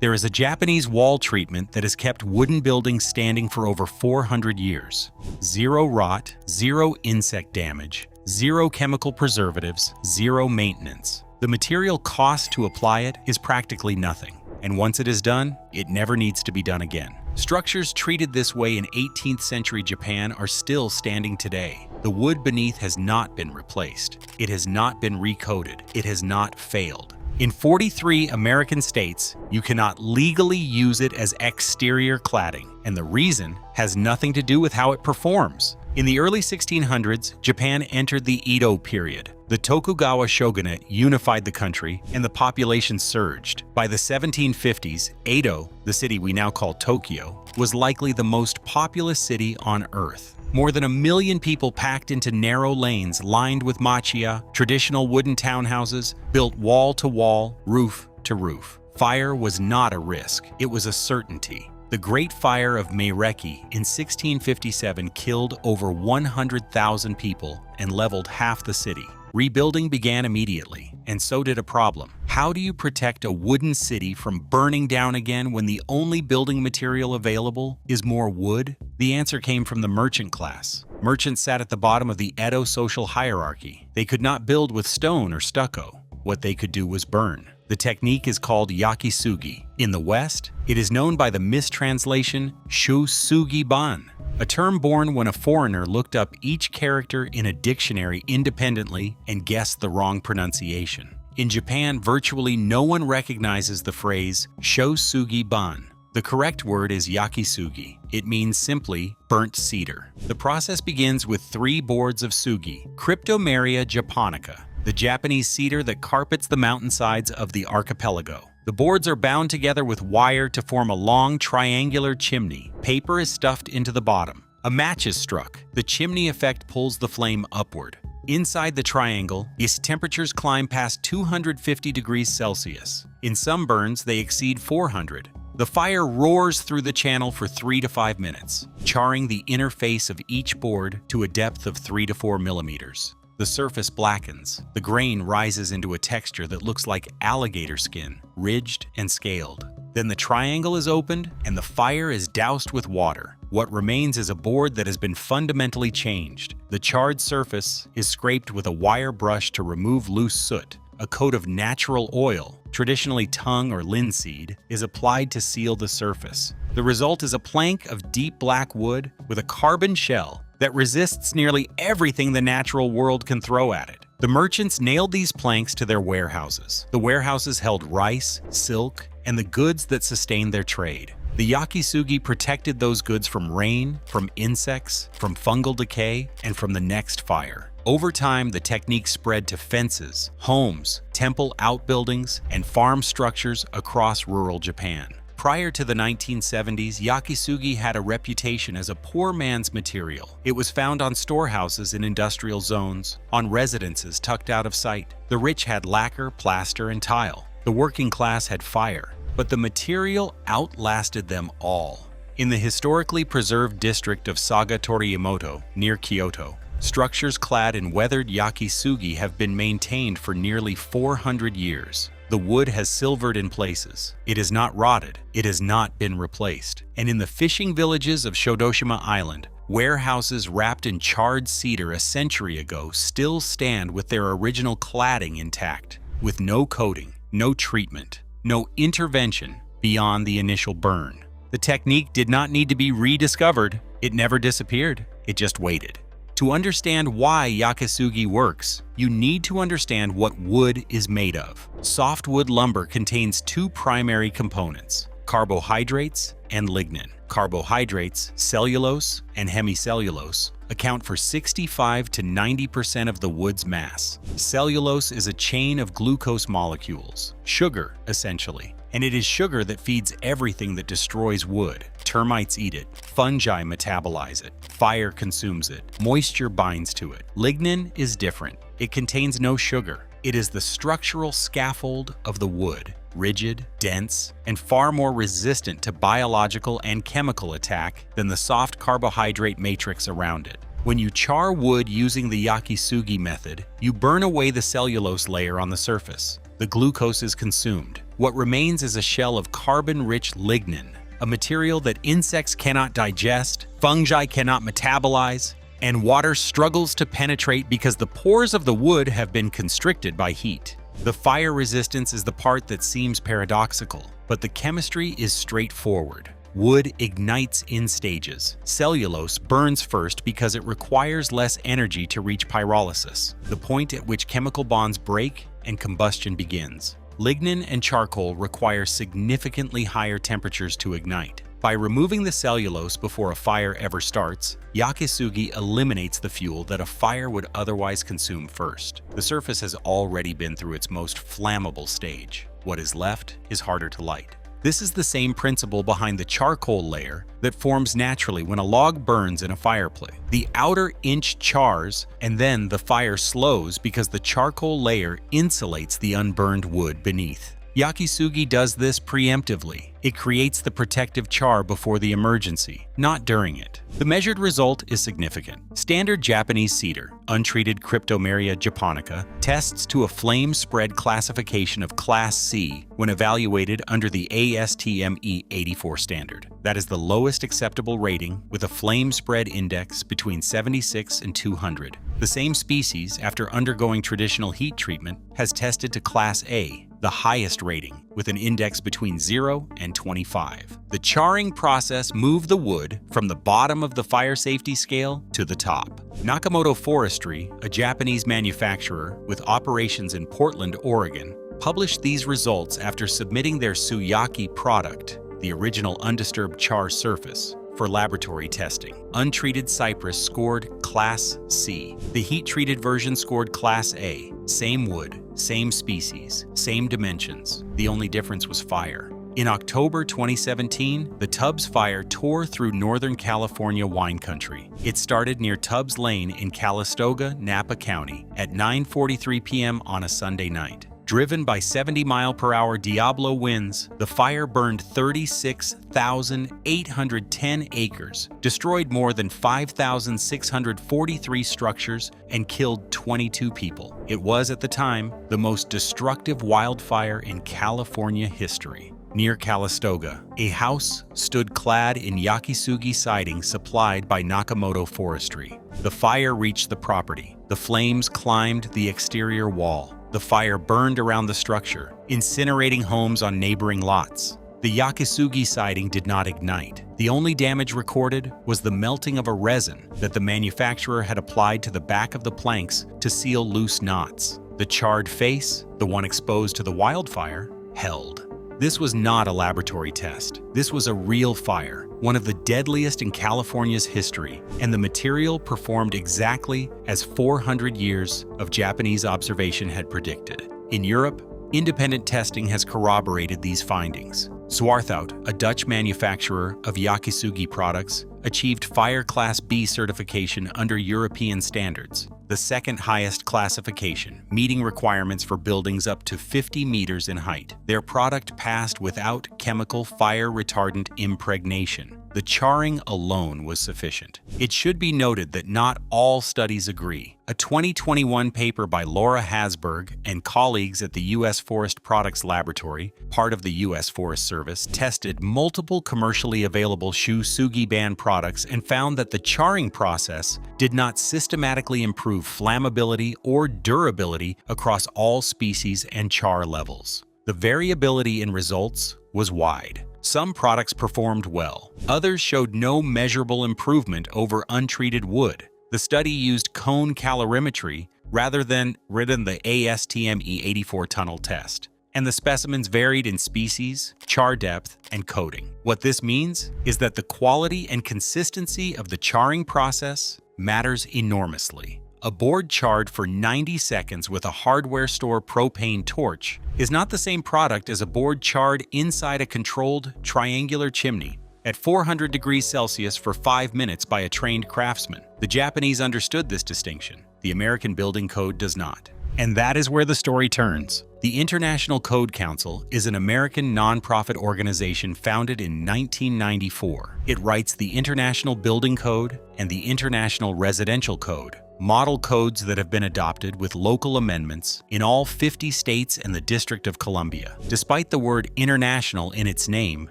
There is a Japanese wall treatment that has kept wooden buildings standing for over 400 years. Zero rot, zero insect damage, zero chemical preservatives, zero maintenance. The material cost to apply it is practically nothing, and once it is done, it never needs to be done again. Structures treated this way in 18th century Japan are still standing today. The wood beneath has not been replaced. It has not been recoated. It has not failed. In 43 American states, you cannot legally use it as exterior cladding, and the reason has nothing to do with how it performs. In the early 1600s, Japan entered the Edo period. The Tokugawa shogunate unified the country, and the population surged. By the 1750s, Edo, the city we now call Tokyo, was likely the most populous city on Earth. More than 1 million people packed into narrow lanes lined with machiya, traditional wooden townhouses, built wall to wall, roof to roof. Fire was not a risk, it was a certainty. The Great Fire of Meireki in 1657 killed over 100,000 people and leveled half the city. Rebuilding began immediately, and so did a problem. How do you protect a wooden city from burning down again when the only building material available is more wood? The answer came from the merchant class. Merchants sat at the bottom of the Edo social hierarchy. They could not build with stone or stucco. What they could do was burn. The technique is called yakisugi. In the West, it is known by the mistranslation shosugi-ban, a term born when a foreigner looked up each character in a dictionary independently and guessed the wrong pronunciation. In Japan, virtually no one recognizes the phrase shosugi-ban. The correct word is yakisugi. It means simply burnt cedar. The process begins with 3 boards of sugi, Cryptomeria japonica, the Japanese cedar that carpets the mountainsides of the archipelago. The boards are bound together with wire to form a long triangular chimney. Paper is stuffed into the bottom. A match is struck. The chimney effect pulls the flame upward. Inside the triangle, its temperatures climb past 250 degrees Celsius. In some burns, they exceed 400. The fire roars through the channel for 3 to 5 minutes, charring the inner face of each board to a depth of 3 to 4 millimeters. The surface blackens. The grain rises into a texture that looks like alligator skin, ridged and scaled. Then the triangle is opened and the fire is doused with water. What remains is a board that has been fundamentally changed. The charred surface is scraped with a wire brush to remove loose soot. A coat of natural oil, traditionally tung or linseed, is applied to seal the surface. The result is a plank of deep black wood with a carbon shell that resists nearly everything the natural world can throw at it. The merchants nailed these planks to their warehouses. The warehouses held rice, silk, and the goods that sustained their trade. The yakisugi protected those goods from rain, from insects, from fungal decay, and from the next fire. Over time, the technique spread to fences, homes, temple outbuildings, and farm structures across rural Japan. Prior to the 1970s, yakisugi had a reputation as a poor man's material. It was found on storehouses in industrial zones, on residences tucked out of sight. The rich had lacquer, plaster, and tile. The working class had fire. But the material outlasted them all. In the historically preserved district of Saga Toriyamato, near Kyoto, structures clad in weathered yakisugi have been maintained for nearly 400 years. The wood has silvered in places. It is not rotted. It has not been replaced. And in the fishing villages of Shodoshima Island, warehouses wrapped in charred cedar a century ago still stand with their original cladding intact, with no coating, no treatment, no intervention beyond the initial burn. The technique did not need to be rediscovered. It never disappeared. It just waited. To understand why yakisugi works, you need to understand what wood is made of. Softwood lumber contains 2 primary components: carbohydrates and lignin. Carbohydrates, cellulose and hemicellulose, account for 65 to 90% of the wood's mass. Cellulose is a chain of glucose molecules, sugar essentially, and it is sugar that feeds everything that destroys wood. Termites eat it, fungi metabolize it, fire consumes it, moisture binds to it. Lignin is different. It contains no sugar. It is the structural scaffold of the wood, rigid, dense, and far more resistant to biological and chemical attack than the soft carbohydrate matrix around it. When you char wood using the yakisugi method, you burn away the cellulose layer on the surface. The glucose is consumed. What remains is a shell of carbon-rich lignin, a material that insects cannot digest, fungi cannot metabolize, and water struggles to penetrate because the pores of the wood have been constricted by heat. The fire resistance is the part that seems paradoxical, but the chemistry is straightforward. Wood ignites in stages. Cellulose burns first because it requires less energy to reach pyrolysis, the point at which chemical bonds break and combustion begins. Lignin and charcoal require significantly higher temperatures to ignite. By removing the cellulose before a fire ever starts, yakisugi eliminates the fuel that a fire would otherwise consume first. The surface has already been through its most flammable stage. What is left is harder to light. This is the same principle behind the charcoal layer that forms naturally when a log burns in a fireplace. The outer inch chars, and then the fire slows because the charcoal layer insulates the unburned wood beneath. Yakisugi does this preemptively. It creates the protective char before the emergency, not during it. The measured result is significant. Standard Japanese cedar, untreated Cryptomeria japonica, tests to a flame spread classification of Class C when evaluated under the ASTM E84 standard. That is the lowest acceptable rating with a flame spread index between 76 and 200. The same species, after undergoing traditional heat treatment, has tested to Class A, the highest rating, with an index between 0 and 25. The charring process moved the wood from the bottom of the fire safety scale to the top. Nakamoto Forestry, a Japanese manufacturer with operations in Portland, Oregon, published these results after submitting their Suyaki product, the original undisturbed char surface, for laboratory testing. Untreated cypress scored Class C. The heat-treated version scored Class A. Same wood, same species, same dimensions. The only difference was fire. In October 2017, the Tubbs fire tore through Northern California wine country. It started near Tubbs Lane in Calistoga, Napa County at 9:43 p.m. on a Sunday night. Driven by 70-mile-per-hour Diablo winds, the fire burned 36,810 acres, destroyed more than 5,643 structures, and killed 22 people. It was, at the time, the most destructive wildfire in California history. Near Calistoga, a house stood clad in yakisugi siding supplied by Nakamoto Forestry. The fire reached the property. The flames climbed the exterior wall. The fire burned around the structure, incinerating homes on neighboring lots. The yakisugi siding did not ignite. The only damage recorded was the melting of a resin that the manufacturer had applied to the back of the planks to seal loose knots. The charred face, the one exposed to the wildfire, held. This was not a laboratory test. This was a real fire, one of the deadliest in California's history, and the material performed exactly as 400 years of Japanese observation had predicted. In Europe, independent testing has corroborated these findings. Swarthout, a Dutch manufacturer of yakisugi products, achieved Fire Class B certification under European standards, the second highest classification, meeting requirements for buildings up to 50 meters in height. Their product passed without chemical fire retardant impregnation. The charring alone was sufficient. It should be noted that not all studies agree. A 2021 paper by Laura Hasberg and colleagues at the U.S. Forest Products Laboratory, part of the U.S. Forest Service, tested multiple commercially available Shu-Sugi-ban products and found that the charring process did not systematically improve flammability or durability across all species and char levels. The variability in results was wide. Some products performed well. Others showed no measurable improvement over untreated wood. The study used cone calorimetry rather than the ASTM E84 tunnel test, and the specimens varied in species, char depth, and coating. What this means is that the quality and consistency of the charring process matters enormously. A board charred for 90 seconds with a hardware store propane torch is not the same product as a board charred inside a controlled triangular chimney at 400 degrees Celsius for 5 minutes by a trained craftsman. The Japanese understood this distinction. The American Building Code does not. And that is where the story turns. The International Code Council is an American nonprofit organization founded in 1994. It writes the International Building Code and the International Residential Code, model codes that have been adopted with local amendments in all 50 states and the District of Columbia. Despite the word international in its name,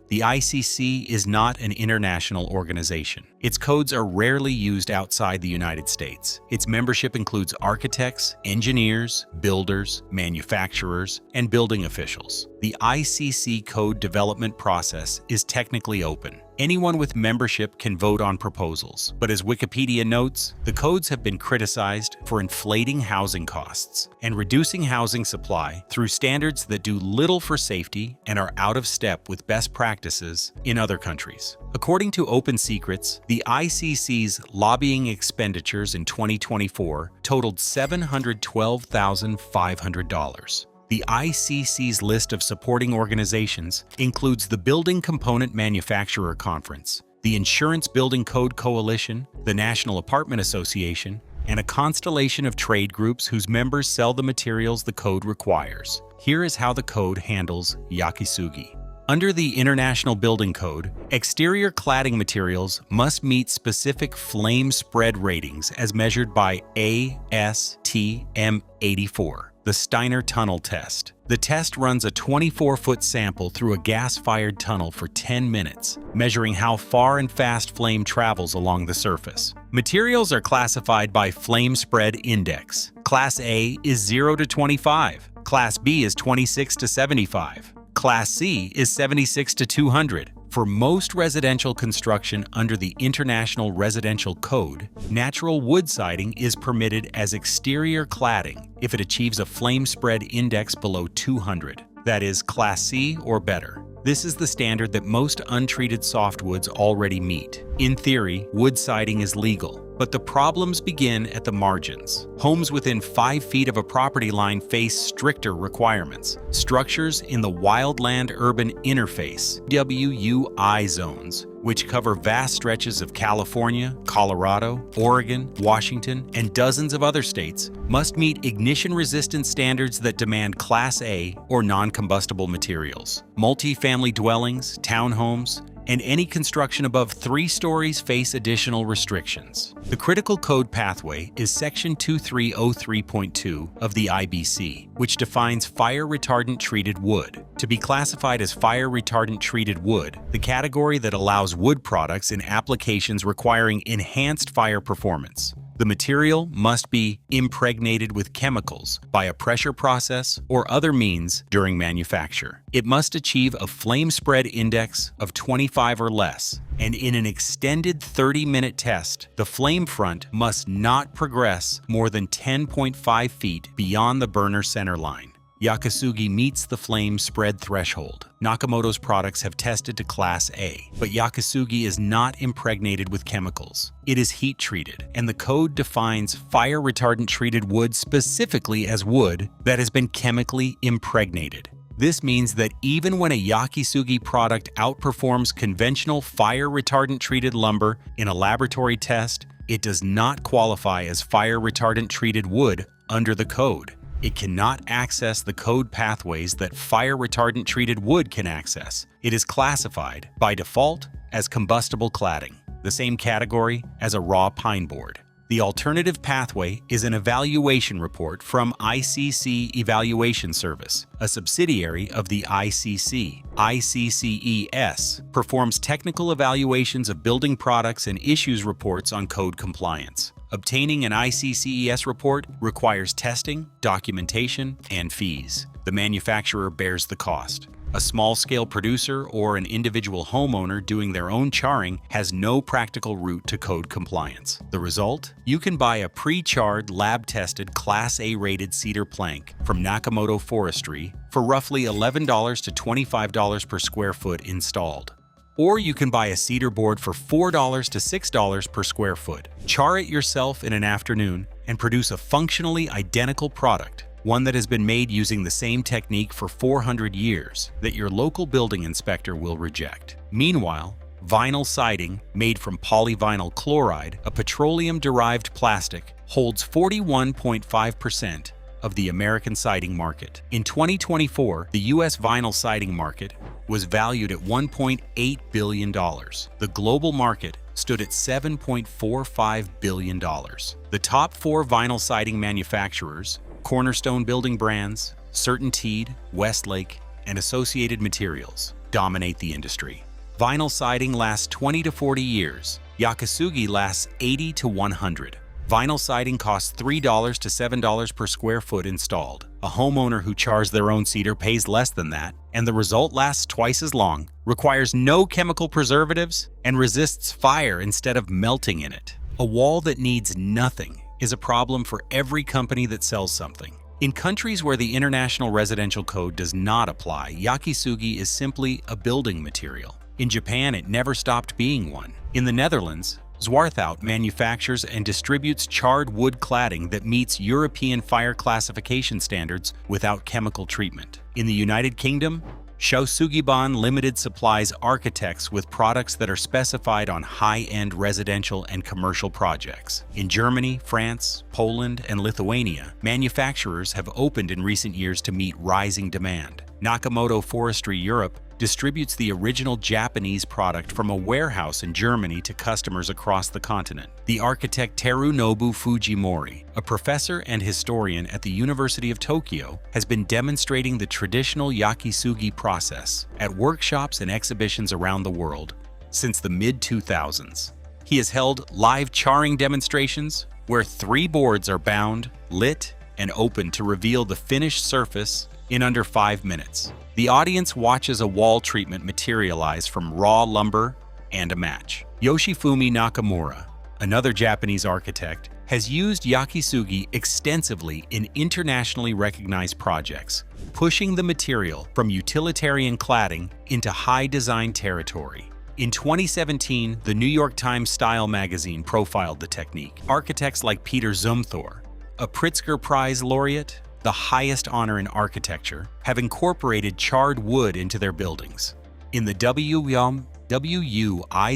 the ICC is not an international organization. Its codes are rarely used outside the United States. Its membership includes architects, engineers, builders, manufacturers, and building officials. The ICC code development process is technically open. Anyone with membership can vote on proposals, but as Wikipedia notes, the codes have been criticized for inflating housing costs and reducing housing supply through standards that do little for safety and are out of step with best practices in other countries. According to Open Secrets, the ICC's lobbying expenditures in 2024 totaled $712,500. The ICC's list of supporting organizations includes the Building Component Manufacturer Conference, the Insurance Building Code Coalition, the National Apartment Association, and a constellation of trade groups whose members sell the materials the code requires. Here is how the code handles yakisugi. Under the International Building Code, exterior cladding materials must meet specific flame spread ratings as measured by ASTM 84. The Steiner Tunnel Test. The test runs a 24-foot sample through a gas-fired tunnel for 10 minutes, measuring how far and fast flame travels along the surface. Materials are classified by Flame Spread Index. Class A is 0 to 25. Class B is 26 to 75. Class C is 76 to 200. For most residential construction under the International Residential Code, natural wood siding is permitted as exterior cladding if it achieves a flame spread index below 200, that is, Class C or better. This is the standard that most untreated softwoods already meet. In theory, wood siding is legal, but the problems begin at the margins. Homes within 5 feet of a property line face stricter requirements. Structures in the Wildland-Urban Interface (WUI) zones, which cover vast stretches of California, Colorado, Oregon, Washington, and dozens of other states, must meet ignition-resistant standards that demand Class A or non-combustible materials. Multi-family dwellings, townhomes, and any construction above 3 stories face additional restrictions. The critical code pathway is Section 2303.2 of the IBC, which defines fire retardant treated wood. To be classified as fire retardant treated wood, the category that allows wood products in applications requiring enhanced fire performance. The material must be impregnated with chemicals by a pressure process or other means during manufacture. It must achieve a flame spread index of 25 or less, and in an extended 30-minute test, the flame front must not progress more than 10.5 feet beyond the burner center line. Yakisugi meets the flame spread threshold. Nakamoto's products have tested to Class A, but Yakisugi is not impregnated with chemicals. It is heat treated, and the code defines fire retardant treated wood specifically as wood that has been chemically impregnated. This means that even when a Yakisugi product outperforms conventional fire retardant treated lumber in a laboratory test, it does not qualify as fire retardant treated wood under the code. It cannot access the code pathways that fire retardant treated wood can access. It is classified, by default, as combustible cladding, the same category as a raw pine board. The alternative pathway is an evaluation report from ICC Evaluation Service, a subsidiary of the ICC. ICCES performs technical evaluations of building products and issues reports on code compliance. Obtaining an ICCES report requires testing, documentation, and fees. The manufacturer bears the cost. A small-scale producer or an individual homeowner doing their own charring has no practical route to code compliance. The result? You can buy a pre-charred, lab-tested, Class A-rated cedar plank from Nakamoto Forestry for roughly $11 to $25 per square foot installed. Or you can buy a cedar board for $4 to $6 per square foot. Char it yourself in an afternoon and produce a functionally identical product, one that has been made using the same technique for 400 years that your local building inspector will reject. Meanwhile, vinyl siding made from polyvinyl chloride, a petroleum-derived plastic, holds 41.5% of the American siding market. In 2024, the U.S. vinyl siding market was valued at $1.8 billion. The global market stood at $7.45 billion. The top 4 vinyl siding manufacturers, Cornerstone Building Brands, CertainTeed, Westlake, and Associated Materials, dominate the industry. Vinyl siding lasts 20 to 40 years. Yakisugi lasts 80 to 100. Vinyl siding costs $3 to $7 per square foot installed. A homeowner who chars their own cedar pays less than that, and the result lasts twice as long, requires no chemical preservatives, and resists fire instead of melting in it. A wall that needs nothing is a problem for every company that sells something. In countries where the International Residential Code does not apply, yakisugi is simply a building material. In Japan, it never stopped being one. In the Netherlands, Zwarthout manufactures and distributes charred wood cladding that meets European fire classification standards without chemical treatment. In the United Kingdom, Shousugiban Limited supplies architects with products that are specified on high-end residential and commercial projects. In Germany, France, Poland, and Lithuania, manufacturers have opened in recent years to meet rising demand. Nakamoto Forestry Europe distributes the original Japanese product from a warehouse in Germany to customers across the continent. The architect Terunobu Fujimori, a professor and historian at the University of Tokyo, has been demonstrating the traditional yakisugi process at workshops and exhibitions around the world since the mid-2000s. He has held live charring demonstrations where 3 boards are bound, lit, and opened to reveal the finished surface in under 5 minutes. The audience watches a wall treatment materialize from raw lumber and a match. Yoshifumi Nakamura, another Japanese architect, has used yakisugi extensively in internationally recognized projects, pushing the material from utilitarian cladding into high design territory. In 2017, the New York Times Style magazine profiled the technique. Architects like Peter Zumthor, a Pritzker Prize laureate, the highest honor in architecture, have incorporated charred wood into their buildings. In the WUI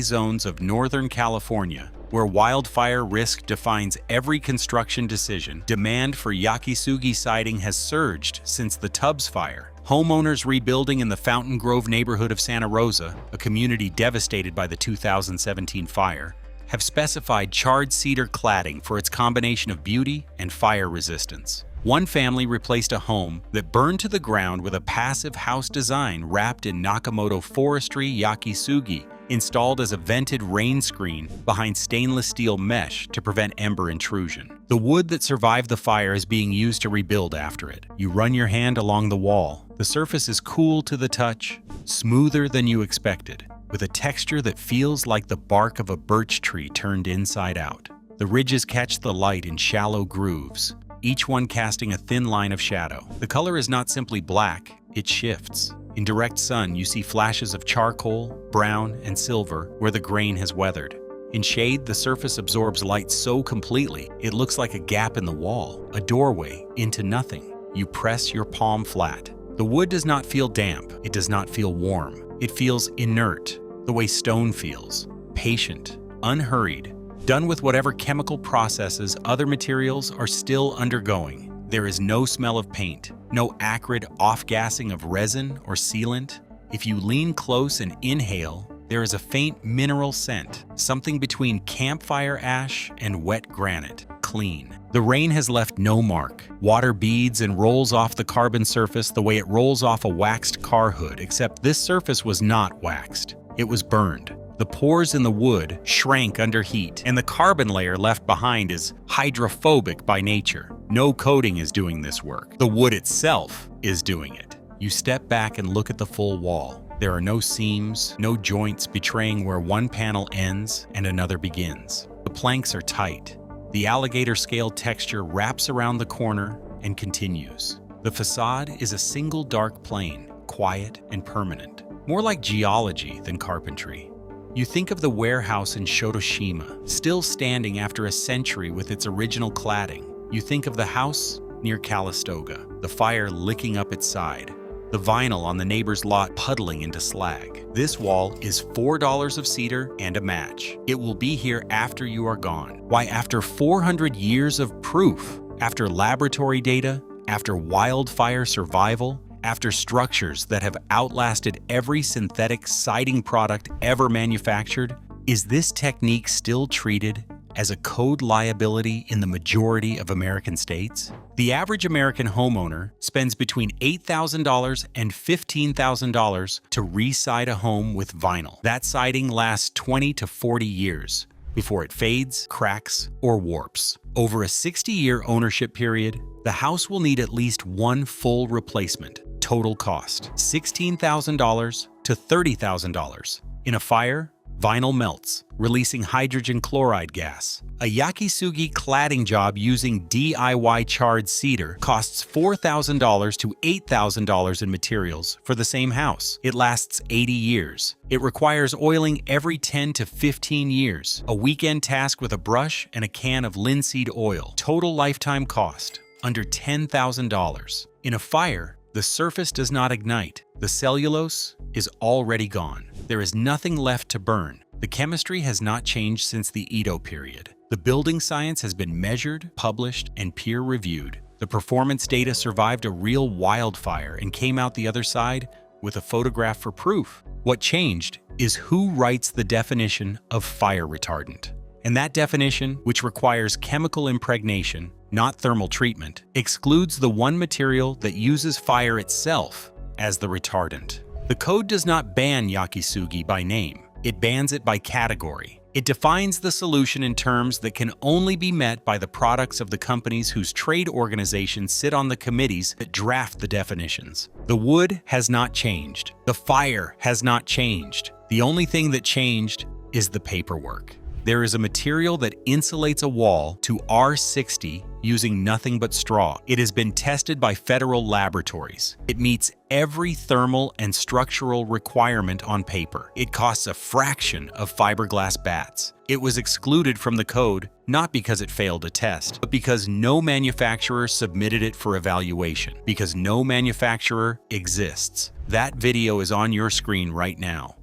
zones of Northern California, where wildfire risk defines every construction decision, demand for yakisugi siding has surged since the Tubbs fire. Homeowners rebuilding in the Fountain Grove neighborhood of Santa Rosa, a community devastated by the 2017 fire, have specified charred cedar cladding for its combination of beauty and fire resistance. One family replaced a home that burned to the ground with a passive house design wrapped in Nakamoto Forestry yakisugi, installed as a vented rain screen behind stainless steel mesh to prevent ember intrusion. The wood that survived the fire is being used to rebuild after it. You run your hand along the wall. The surface is cool to the touch, smoother than you expected, with a texture that feels like the bark of a birch tree turned inside out. The ridges catch the light in shallow grooves, each one casting a thin line of shadow. The color is not simply black, it shifts. In direct sun, you see flashes of charcoal, brown, and silver where the grain has weathered. In shade, the surface absorbs light so completely, it looks like a gap in the wall, a doorway into nothing. You press your palm flat. The wood does not feel damp, it does not feel warm. It feels inert, the way stone feels, patient, unhurried, done with whatever chemical processes other materials are still undergoing. There is no smell of paint, no acrid off-gassing of resin or sealant. If you lean close and inhale, there is a faint mineral scent, something between campfire ash and wet granite, clean. The rain has left no mark. Water beads and rolls off the carbon surface the way it rolls off a waxed car hood, except this surface was not waxed. It was burned. The pores in the wood shrank under heat, and the carbon layer left behind is hydrophobic by nature. No coating is doing this work. The wood itself is doing it. You step back and look at the full wall. There are no seams, no joints betraying where one panel ends and another begins. The planks are tight. The alligator scale texture wraps around the corner and continues. The facade is a single dark plane, quiet and permanent, more like geology than carpentry. You think of the warehouse in Shotoshima, still standing after a century with its original cladding. You think of the house near Calistoga, the fire licking up its side, the vinyl on the neighbor's lot puddling into slag. This wall is $4 of cedar and a match. It will be here after you are gone. Why, after 400 years of proof, after laboratory data, after wildfire survival, after structures that have outlasted every synthetic siding product ever manufactured, Is this technique still treated as a code liability in the majority of American states? The average American homeowner spends between $8,000 and $15,000 to re-side a home with vinyl. That siding lasts 20 to 40 years before it fades, cracks, or warps. Over a 60-year ownership period, the house will need at least one full replacement. Total cost: $16,000 to $30,000. In a fire, vinyl melts, releasing hydrogen chloride gas. A yakisugi cladding job using DIY charred cedar costs $4,000 to $8,000 in materials for the same house. It lasts 80 years. It requires oiling every 10 to 15 years. A weekend task with a brush and a can of linseed oil. Total lifetime cost: under $10,000. In a fire, the surface does not ignite. The cellulose is already gone. There is nothing left to burn. The chemistry has not changed since the Edo period. The building science has been measured, published, and peer-reviewed. The performance data survived a real wildfire and came out the other side with a photograph for proof. What changed is who writes the definition of fire retardant. And that definition, which requires chemical impregnation, not thermal treatment, excludes the one material that uses fire itself as the retardant. The code does not ban yakisugi by name. It bans it by category. It defines the solution in terms that can only be met by the products of the companies whose trade organizations sit on the committees that draft the definitions. The wood has not changed. The fire has not changed. The only thing that changed is the paperwork. There is a material that insulates a wall to R60 using nothing but straw. It has been tested by federal laboratories. It meets every thermal and structural requirement on paper. It costs a fraction of fiberglass bats. It was excluded from the code not because it failed a test, but because no manufacturer submitted it for evaluation, because no manufacturer exists. That video is on your screen right now.